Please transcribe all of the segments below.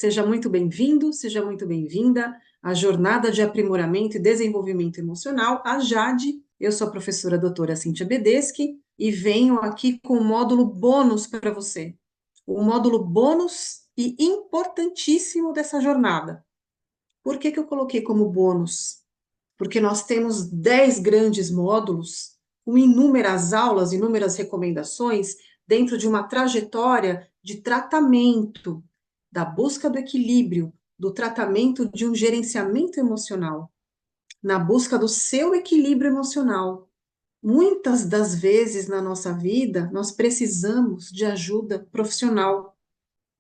Seja muito bem-vindo, seja muito bem-vinda à Jornada de Aprimoramento e Desenvolvimento Emocional, a JADE. Eu sou a professora doutora Cíntia Bedeschi e venho aqui com um módulo bônus para você. O módulo bônus e importantíssimo dessa jornada. Por que eu coloquei como bônus? Porque nós temos 10 grandes módulos, com inúmeras aulas, inúmeras recomendações, dentro de uma trajetória de tratamento, da busca do equilíbrio, do tratamento de um gerenciamento emocional, na busca do seu equilíbrio emocional. Muitas das vezes na nossa vida, nós precisamos de ajuda profissional.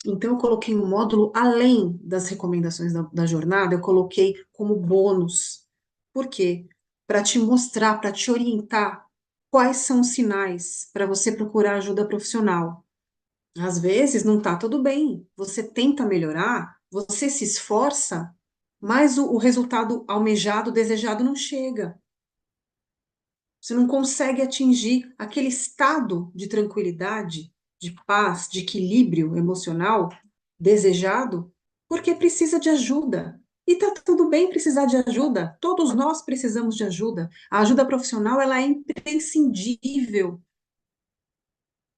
Então, eu coloquei um módulo além das recomendações da jornada, eu coloquei como bônus. Por quê? Para te mostrar, para te orientar quais são os sinais para você procurar ajuda profissional. Às vezes não está tudo bem, você tenta melhorar, você se esforça, mas o resultado almejado, desejado não chega. Você não consegue atingir aquele estado de tranquilidade, de paz, de equilíbrio emocional desejado, porque precisa de ajuda. E tá tudo bem precisar de ajuda. Todos nós precisamos de ajuda. A ajuda profissional, ela é imprescindível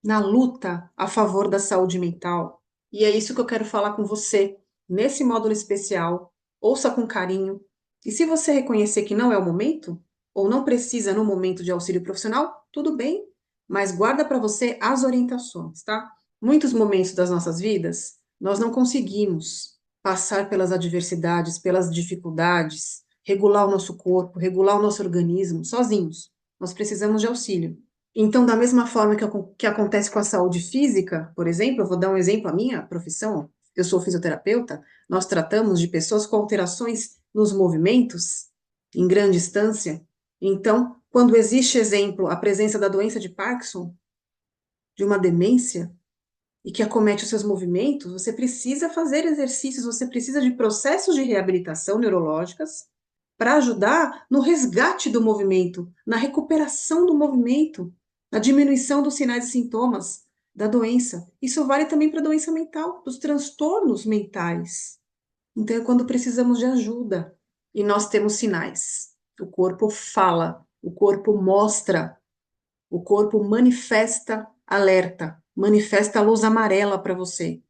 na luta a favor da saúde mental. E é isso que eu quero falar com você nesse módulo especial. Ouça com carinho. E se você reconhecer que não é o momento, ou não precisa no momento de auxílio profissional, tudo bem, mas guarda para você as orientações, tá? Muitos momentos das nossas vidas, nós não conseguimos passar pelas adversidades, pelas dificuldades, regular o nosso corpo, regular o nosso organismo sozinhos. Nós precisamos de auxílio. Então, da mesma forma que acontece com a saúde física, por exemplo, eu vou dar um exemplo, a minha profissão, eu sou fisioterapeuta, nós tratamos de pessoas com alterações nos movimentos, em grande instância. Então, quando existe, exemplo, a presença da doença de Parkinson, de uma demência, e que acomete os seus movimentos, você precisa fazer exercícios, você precisa de processos de reabilitação neurológicas para ajudar no resgate do movimento, na recuperação do movimento, na diminuição dos sinais e sintomas da doença. Isso vale também para a doença mental, dos transtornos mentais. Então, é quando precisamos de ajuda e nós temos sinais. O corpo fala, o corpo mostra, o corpo manifesta alerta, manifesta a luz amarela para você,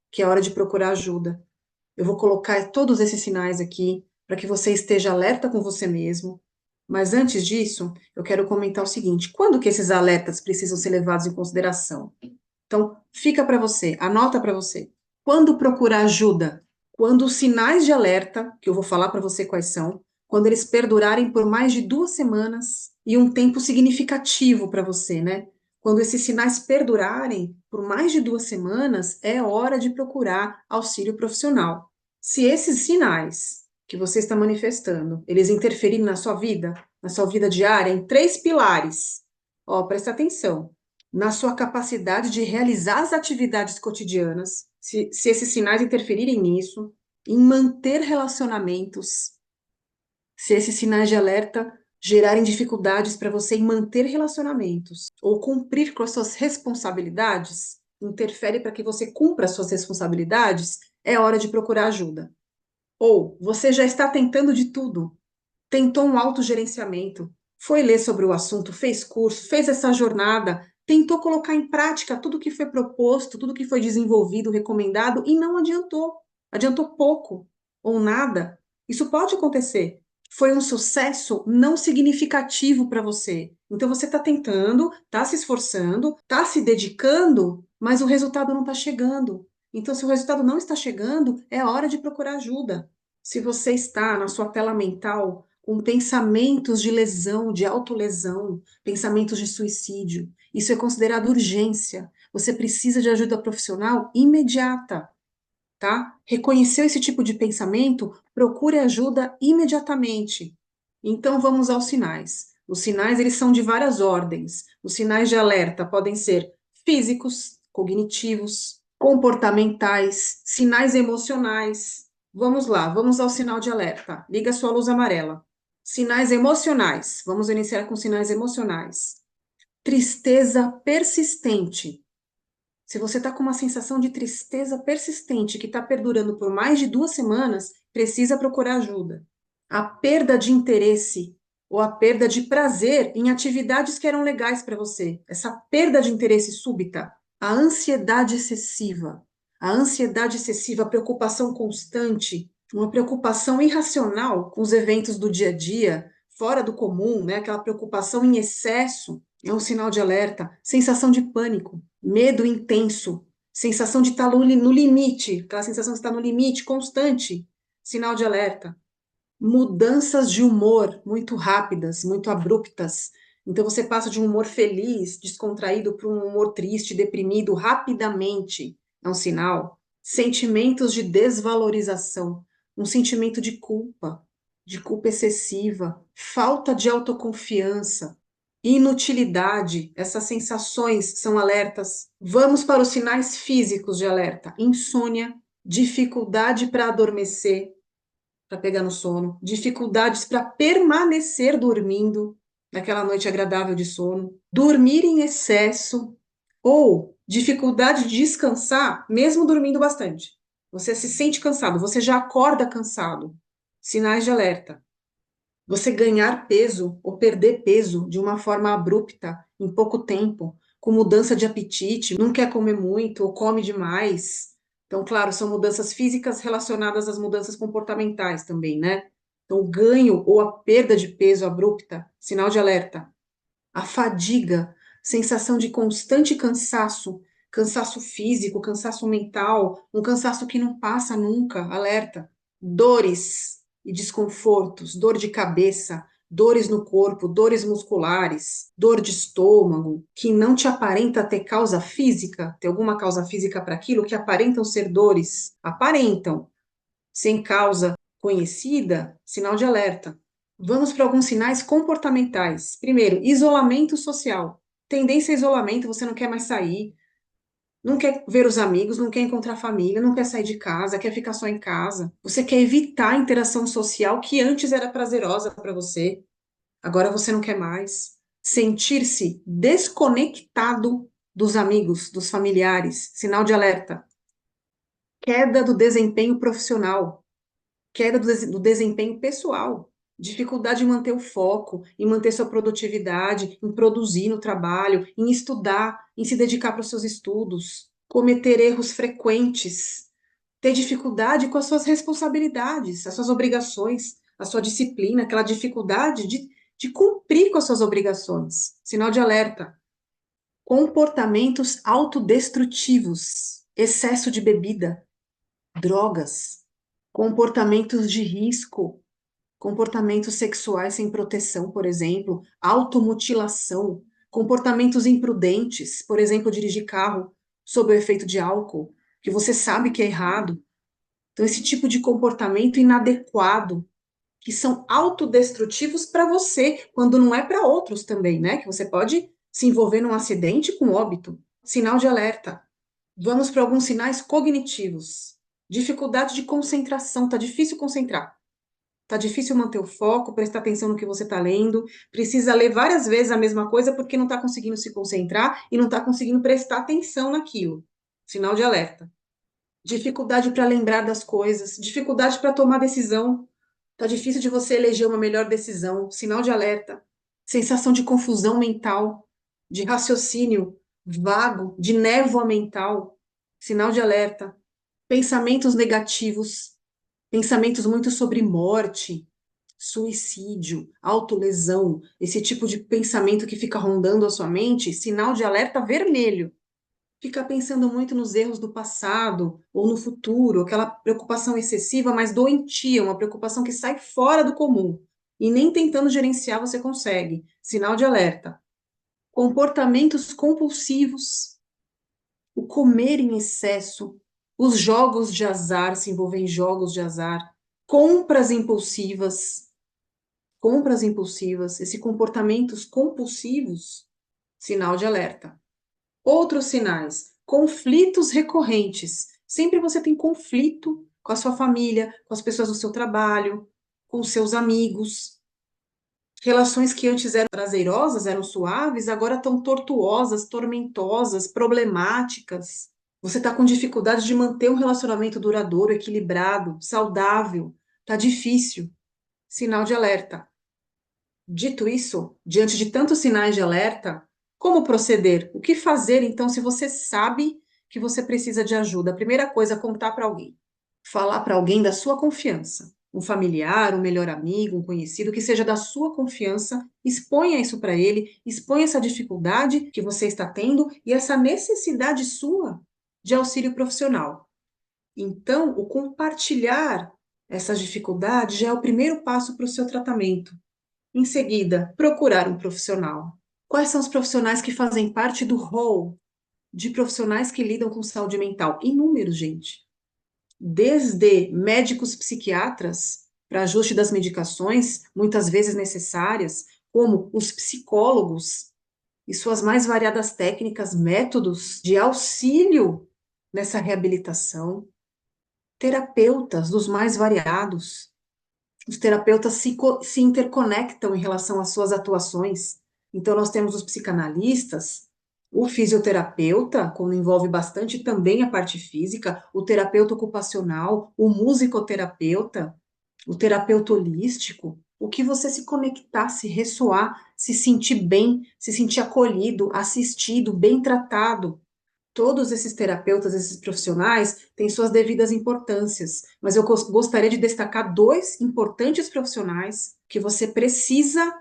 que é hora de procurar ajuda. Eu vou colocar todos esses sinais aqui para que você esteja alerta com você mesmo. Mas antes disso, eu quero comentar o seguinte: quando que esses alertas precisam ser levados em consideração? Então, fica para você, anota para você. Quando procurar ajuda? Quando os sinais de alerta, que eu vou falar para você quais são, quando eles perdurarem por mais de 2 semanas e um tempo significativo para você, né? Quando esses sinais perdurarem por mais de 2 semanas, é hora de procurar auxílio profissional. Se esses sinais que você está manifestando, eles interferirem na sua vida diária, em 3 pilares, ó, presta atenção, na sua capacidade de realizar as atividades cotidianas, se esses sinais interferirem nisso, em manter relacionamentos, se esses sinais de alerta gerarem dificuldades para você em manter relacionamentos ou cumprir com as suas responsabilidades, interfere para que você cumpra as suas responsabilidades, é hora de procurar ajuda. Ou você já está tentando de tudo, tentou um autogerenciamento, foi ler sobre o assunto, fez curso, fez essa jornada, tentou colocar em prática tudo que foi proposto, tudo que foi desenvolvido, recomendado e não adiantou. Adiantou pouco ou nada. Isso pode acontecer. Foi um sucesso não significativo para você. Então você está tentando, está se esforçando, está se dedicando, mas o resultado não está chegando. Então, se o resultado não está chegando, é hora de procurar ajuda. Se você está na sua tela mental com pensamentos de lesão, de autolesão, pensamentos de suicídio, isso é considerado urgência. Você precisa de ajuda profissional imediata, tá? Reconheceu esse tipo de pensamento? Procure ajuda imediatamente. Então vamos aos sinais. Os sinais, eles são de várias ordens. Os sinais de alerta podem ser físicos, cognitivos, comportamentais, sinais emocionais. Vamos lá, vamos ao sinal de alerta. Liga a sua luz amarela. Sinais emocionais. Vamos iniciar com sinais emocionais. Tristeza persistente. Se você está com uma sensação de tristeza persistente que está perdurando por mais de 2 semanas, precisa procurar ajuda. A perda de interesse ou a perda de prazer em atividades que eram legais para você, essa perda de interesse súbita, a ansiedade excessiva, a preocupação constante, uma preocupação irracional com os eventos do dia a dia, fora do comum, né? Aquela preocupação em excesso, é um sinal de alerta. Sensação de pânico, medo intenso, sensação de estar no limite, aquela sensação de estar no limite constante, sinal de alerta. Mudanças de humor muito rápidas, muito abruptas. Então você passa de um humor feliz, descontraído, para um humor triste, deprimido, rapidamente. É um sinal. Sentimentos de desvalorização, um sentimento de culpa excessiva, falta de autoconfiança, inutilidade. Essas sensações são alertas. Vamos para os sinais físicos de alerta: insônia, dificuldade para adormecer, para pegar no sono, dificuldades para permanecer dormindo naquela noite agradável de sono, dormir em excesso ou dificuldade de descansar, mesmo dormindo bastante. Você se sente cansado, você já acorda cansado. Sinais de alerta. Você ganhar peso ou perder peso de uma forma abrupta, em pouco tempo, com mudança de apetite, não quer comer muito ou come demais. Então, claro, são mudanças físicas relacionadas às mudanças comportamentais também, né? Então, o ganho ou a perda de peso abrupta, sinal de alerta. A fadiga, sensação de constante cansaço, cansaço físico, cansaço mental, um cansaço que não passa nunca, alerta. Dores e desconfortos, dor de cabeça, dores no corpo, dores musculares, dor de estômago, que não te aparenta ter causa física, ter alguma causa física para aquilo, que aparentam ser dores, aparentam, sem causa conhecida, sinal de alerta. Vamos para alguns sinais comportamentais. Primeiro, isolamento social. Tendência a isolamento, você não quer mais sair, não quer ver os amigos, não quer encontrar a família, não quer sair de casa, quer ficar só em casa. Você quer evitar a interação social que antes era prazerosa para você, agora você não quer mais. Sentir-se desconectado dos amigos, dos familiares, sinal de alerta. Queda do desempenho profissional, queda do desempenho pessoal, dificuldade em manter o foco, em manter sua produtividade, em produzir no trabalho, em estudar, em se dedicar para os seus estudos, cometer erros frequentes, ter dificuldade com as suas responsabilidades, as suas obrigações, a sua disciplina, aquela dificuldade de cumprir com as suas obrigações. Sinal de alerta. Comportamentos autodestrutivos, excesso de bebida, drogas, comportamentos de risco, comportamentos sexuais sem proteção, por exemplo, automutilação, comportamentos imprudentes, por exemplo, dirigir carro sob o efeito de álcool, que você sabe que é errado. Então, esse tipo de comportamento inadequado, que são autodestrutivos para você, quando não é para outros também, né? Que você pode se envolver num acidente com óbito. Sinal de alerta. Vamos para alguns sinais cognitivos. Dificuldade de concentração, tá difícil concentrar. Tá difícil manter o foco, prestar atenção no que você está lendo, precisa ler várias vezes a mesma coisa porque não está conseguindo se concentrar e não está conseguindo prestar atenção naquilo. Sinal de alerta. Dificuldade para lembrar das coisas, dificuldade para tomar decisão. Tá difícil de você eleger uma melhor decisão. Sinal de alerta. Sensação de confusão mental, de raciocínio vago, de névoa mental. Sinal de alerta. Pensamentos negativos, pensamentos muito sobre morte, suicídio, autolesão, esse tipo de pensamento que fica rondando a sua mente, sinal de alerta vermelho. Fica pensando muito nos erros do passado ou no futuro, aquela preocupação excessiva, mas doentia, uma preocupação que sai fora do comum. E nem tentando gerenciar você consegue. Sinal de alerta. Comportamentos compulsivos, o comer em excesso, os jogos de azar, se envolver em jogos de azar, compras impulsivas, esses comportamentos compulsivos, sinal de alerta. Outros sinais, conflitos recorrentes. Sempre você tem conflito com a sua família, com as pessoas do seu trabalho, com os seus amigos. Relações que antes eram prazerosas, eram suaves, agora estão tortuosas, tormentosas, problemáticas. Você está com dificuldade de manter um relacionamento duradouro, equilibrado, saudável. Está difícil. Sinal de alerta. Dito isso, diante de tantos sinais de alerta, como proceder? O que fazer, então, se você sabe que você precisa de ajuda? A primeira coisa, contar para alguém. Falar para alguém da sua confiança. Um familiar, um melhor amigo, um conhecido, que seja da sua confiança, exponha isso para ele, exponha essa dificuldade que você está tendo e essa necessidade sua de auxílio profissional. Então, o compartilhar essas dificuldades já é o primeiro passo para o seu tratamento. Em seguida, procurar um profissional. Quais são os profissionais que fazem parte do rol de profissionais que lidam com saúde mental? Inúmeros, gente. Desde médicos psiquiatras para ajuste das medicações, muitas vezes necessárias, como os psicólogos e suas mais variadas técnicas, métodos de auxílio nessa reabilitação, terapeutas dos mais variados. Os terapeutas se interconectam em relação às suas atuações. Então, nós temos os psicanalistas, o fisioterapeuta, quando envolve bastante também a parte física, o terapeuta ocupacional, o musicoterapeuta, o terapeuta holístico. O que você se conectar, se ressoar, se sentir bem, se sentir acolhido, assistido, bem tratado. Todos esses terapeutas, esses profissionais, têm suas devidas importâncias, mas eu gostaria de destacar dois importantes profissionais que você precisa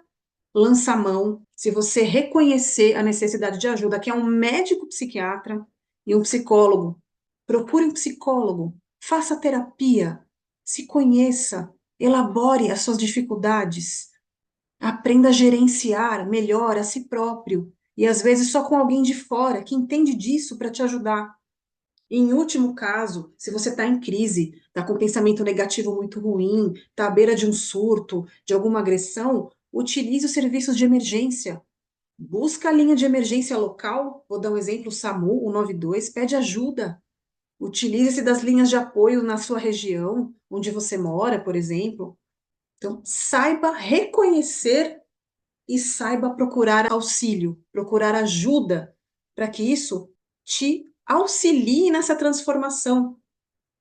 lançar mão se você reconhecer a necessidade de ajuda, que é um médico psiquiatra e um psicólogo. Procure um psicólogo, faça terapia, se conheça, elabore as suas dificuldades, aprenda a gerenciar melhor a si próprio e às vezes só com alguém de fora que entende disso para te ajudar. Em último caso, se você está em crise, está com um pensamento negativo muito ruim, está à beira de um surto, de alguma agressão, utilize os serviços de emergência. Busca a linha de emergência local, vou dar um exemplo, o SAMU 192, pede ajuda. Utilize-se das linhas de apoio na sua região, onde você mora, por exemplo. Então, saiba reconhecer e saiba procurar auxílio, procurar ajuda, para que isso te auxilie nessa transformação,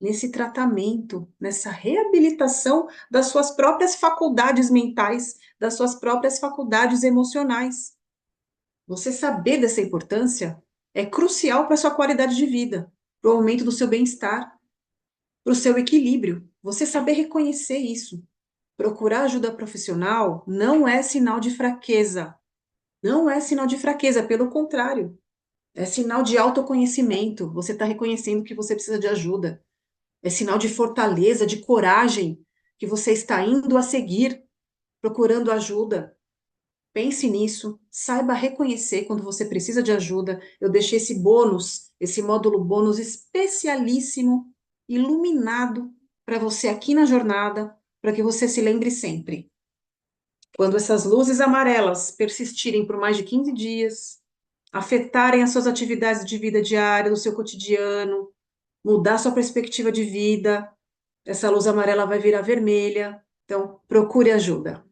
nesse tratamento, nessa reabilitação das suas próprias faculdades mentais, das suas próprias faculdades emocionais. Você saber dessa importância é crucial para a sua qualidade de vida, para o aumento do seu bem-estar, para o seu equilíbrio. Você saber reconhecer isso. Procurar ajuda profissional não é sinal de fraqueza. Não é sinal de fraqueza, pelo contrário. É sinal de autoconhecimento. Você está reconhecendo que você precisa de ajuda. É sinal de fortaleza, de coragem, que você está indo a seguir, procurando ajuda. Pense nisso, saiba reconhecer quando você precisa de ajuda. Eu deixei esse bônus, esse módulo bônus especialíssimo, iluminado para você aqui na jornada, para que você se lembre sempre. Quando essas luzes amarelas persistirem por mais de 15 dias, afetarem as suas atividades de vida diária, do seu cotidiano, mudar sua perspectiva de vida, essa luz amarela vai virar vermelha. Então, procure ajuda.